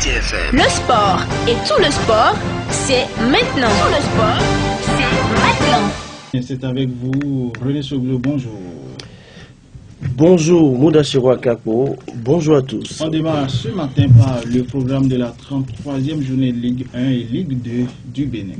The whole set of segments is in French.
TFM. Le sport et tout le sport, c'est maintenant. Tout le sport, c'est maintenant. Et c'est avec vous, René Soglo, bonjour. Bonjour, Moudachiro Akapo, bonjour à tous. On démarre ce matin par le programme de la 33e journée de Ligue 1 et Ligue 2 du Bénin.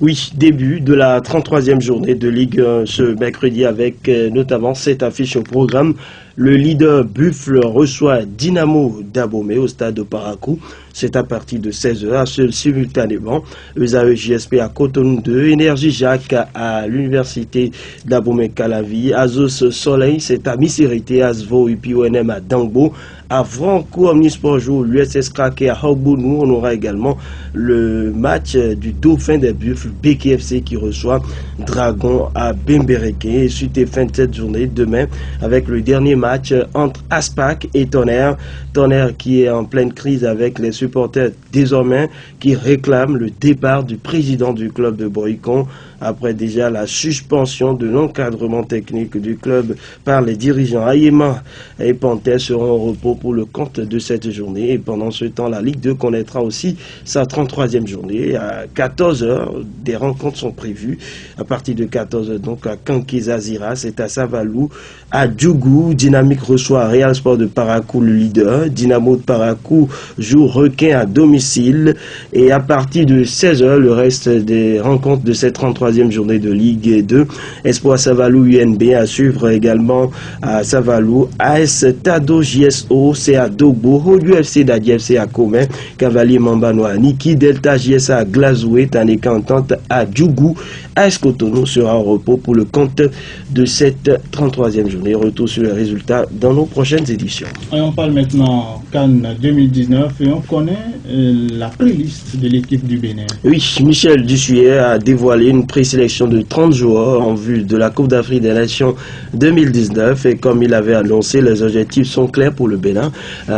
Oui, début de la 33e journée de Ligue 1 ce mercredi avec notamment cette affiche au programme. Le leader Buffle reçoit Dynamo d'Abomey au stade de Parakou. C'est à partir de 16h, simultanément. ESAE JSP à Cotonou 2, Énergie Jacques à l'université d'Abomey-Calavi, Azos Soleil, c'est à Misirité, Asvo UPONM à Dangbo, à Franco Omnisport joue l'USS Krake à Hogbounou. On aura également le match du Dauphin des Buffles, BKFC qui reçoit Dragon à Bembereke. Et suite et fin de cette journée, demain, avec le dernier match entre Aspac et Tonnerre. Tonnerre qui est en pleine crise avec les supporters désormais qui réclament le départ du président du club de Boycon après déjà la suspension de l'encadrement technique du club par les dirigeants. Ayema et Panthère seront au repos pour le compte de cette journée. Et pendant ce temps, la Ligue 2 connaîtra aussi sa 33e journée. À 14h, des rencontres sont prévues. À partir de 14h, donc à Kankeza-Zira, c'est à Savalou. À Djougou, Dynamique reçoit Real Sport de Parakou, le leader. Dynamo de Parakou joue Requin à domicile. Et à partir de 16h, le reste des rencontres de cette 33e journée de Ligue 2. Espoir Savalou UNB à suivre également à Savalou. AS Tado JSO, c'est à Dogbo. Hodu FC d'Adi FC à Comé. Cavalier Mambanoa Niki. Delta JSA à Glazoué. Taneka Entente à Djougou. AS Cotonou sera en repos pour le compte de cette 33e journée. Retour sur les résultats dans nos prochaines éditions. Et on parle maintenant Cannes 2019 et on connaît la playlist de l'équipe du Bénin. Oui, Michel Dussuyer a dévoilé une présélection de 30 joueurs en vue de la Coupe d'Afrique des Nations 2019 et comme il avait annoncé, les objectifs sont clairs pour le Bénin,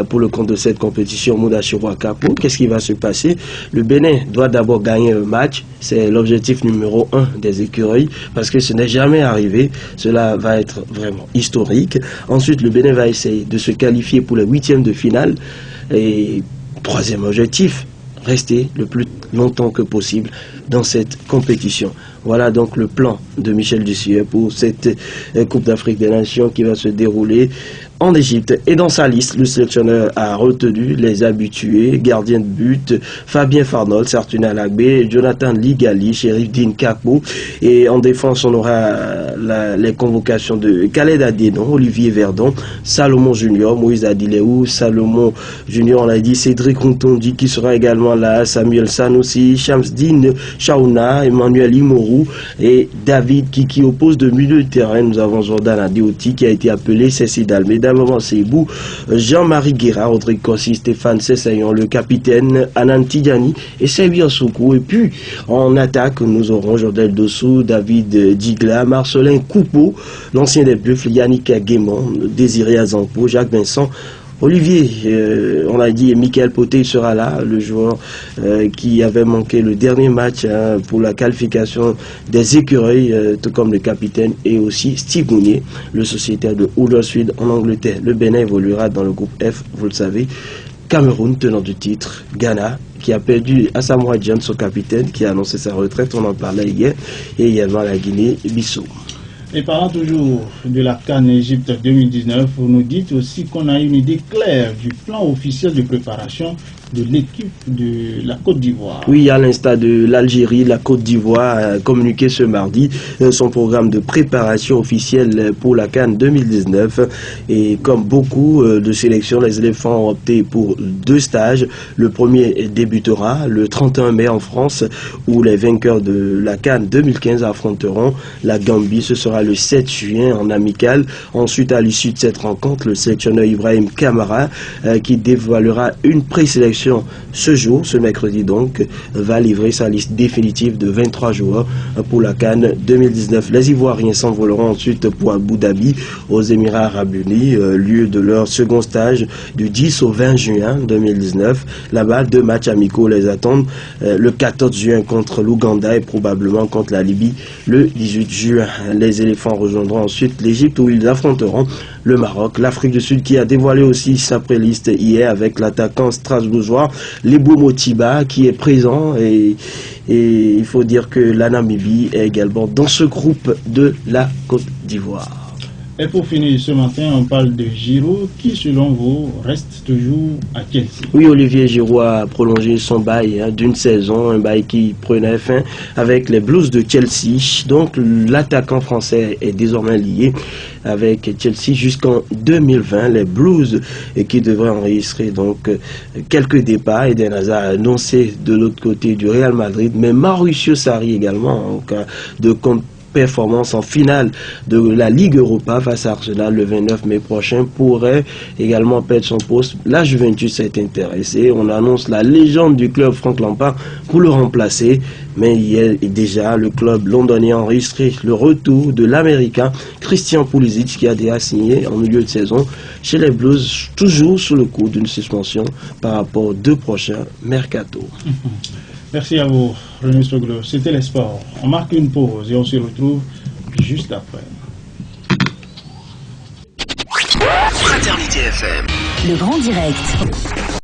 pour le compte de cette compétition. Moudachiro Akapo, qu'est-ce qui va se passer? Le Bénin doit d'abord gagner un match, c'est l'objectif numéro 1 des écureuils parce que ce n'est jamais arrivé, cela va être vraiment historique. Ensuite, le Bénin va essayer de se qualifier pour les huitièmes de finale et troisième objectif, rester le plus longtemps que possible dans cette compétition. Voilà donc le plan de Michel Dussuyer pour cette Coupe d'Afrique des Nations qui va se dérouler en Égypte. Et dans sa liste, le sélectionneur a retenu les habitués, gardien de but, Fabien Farnold, Sartuna Lagbe, Jonathan Ligali, Shérif Din Kakbo. Et en défense, on aura les convocations de Khaled Adénon, Olivier Verdon, Salomon Junior, Moïse Adileou, Salomon Junior, on l'a dit, Cédric Rontondi qui sera également là, Samuel Sanoussi, Shamsdine Chaouna, Emmanuel Imorou et David qui oppose de milieu de terrain. Nous avons Jordan Adeoti qui a été appelé, Cécile Almeida, Maman Seibou, Jean-Marie Guerra, Rodrigue Kossi, Stéphane Sessayon, le capitaine Anan Tidjani et Sébia Soukou. Et puis en attaque, nous aurons Jordel Dossou, David Digla, Marcelin Coupeau, l'ancien des Buffles, Yannick Guémon, Désiré Azampo, Jacques Vincent, Olivier, on l'a dit, Michael Poté sera là, le joueur qui avait manqué le dernier match pour la qualification des écureuils, tout comme le capitaine, et aussi Steve Mounier, le sociétaire de Huddersfield en Angleterre. Le Bénin évoluera dans le groupe F, vous le savez. Cameroun, tenant du titre, Ghana, qui a perdu Asamoah Gyan, son capitaine, qui a annoncé sa retraite, on en parlait hier, et également la Guinée-Bissau. Et parlant toujours de la CAN Égypte 2019, vous nous dites aussi qu'on a une idée claire du plan officiel de préparation de l'équipe de la Côte d'Ivoire. Oui, à l'instar de l'Algérie, la Côte d'Ivoire a communiqué ce mardi son programme de préparation officielle pour la CAN 2019. Et comme beaucoup de sélections, les éléphants ont opté pour 2 stages. Le premier débutera le 31 mai en France, où les vainqueurs de la CAN 2015 affronteront la Gambie. Ce sera le 7 juin en amical. Ensuite, à l'issue de cette rencontre, le sélectionneur Ibrahim Kamara, qui dévoilera une présélection ce jour, ce mercredi donc, va livrer sa liste définitive de 23 joueurs pour la CAN 2019. Les Ivoiriens s'envoleront ensuite pour Abu Dhabi, aux Émirats Arabes Unis, lieu de leur second stage du 10 au 20 juin 2019. Là-bas, 2 matchs amicaux les attendent, le 14 juin contre l'Ouganda et probablement contre la Libye le 18 juin. Les éléphants éléphants rejoindront ensuite l'Égypte où ils affronteront le Maroc. L'Afrique du Sud qui a dévoilé aussi sa préliste hier avec l'attaquant strasbourgeois Lebou Motiba qui est présent et il faut dire que la Namibie est également dans ce groupe de la Côte d'Ivoire. Et pour finir ce matin, on parle de Giroud qui, selon vous, reste toujours à Chelsea. Oui, Olivier Giroud a prolongé son bail d'une saison, un bail qui prenait fin avec les Blues de Chelsea. Donc l'attaquant français est désormais lié avec Chelsea jusqu'en 2020. Les Blues qui devraient enregistrer donc quelques départs. Eden Hazard a annoncé de l'autre côté du Real Madrid, mais Mauricio Sarri également en cas de performance en finale de la Ligue Europa face à Arsenal le 29 mai prochain pourrait également perdre son poste. La Juventus est intéressée. On annonce la légende du club Frank Lampard pour le remplacer. Mais hier déjà, le club londonien a enregistré le retour de l'Américain Christian Pulisic qui a déjà signé en milieu de saison chez les Blues, toujours sous le coup d'une suspension par rapport aux 2 prochains mercato. Merci à vous, René Soglo. C'était les sports. On marque une pause et on se retrouve juste après. Fraternité FM. Le Grand Direct.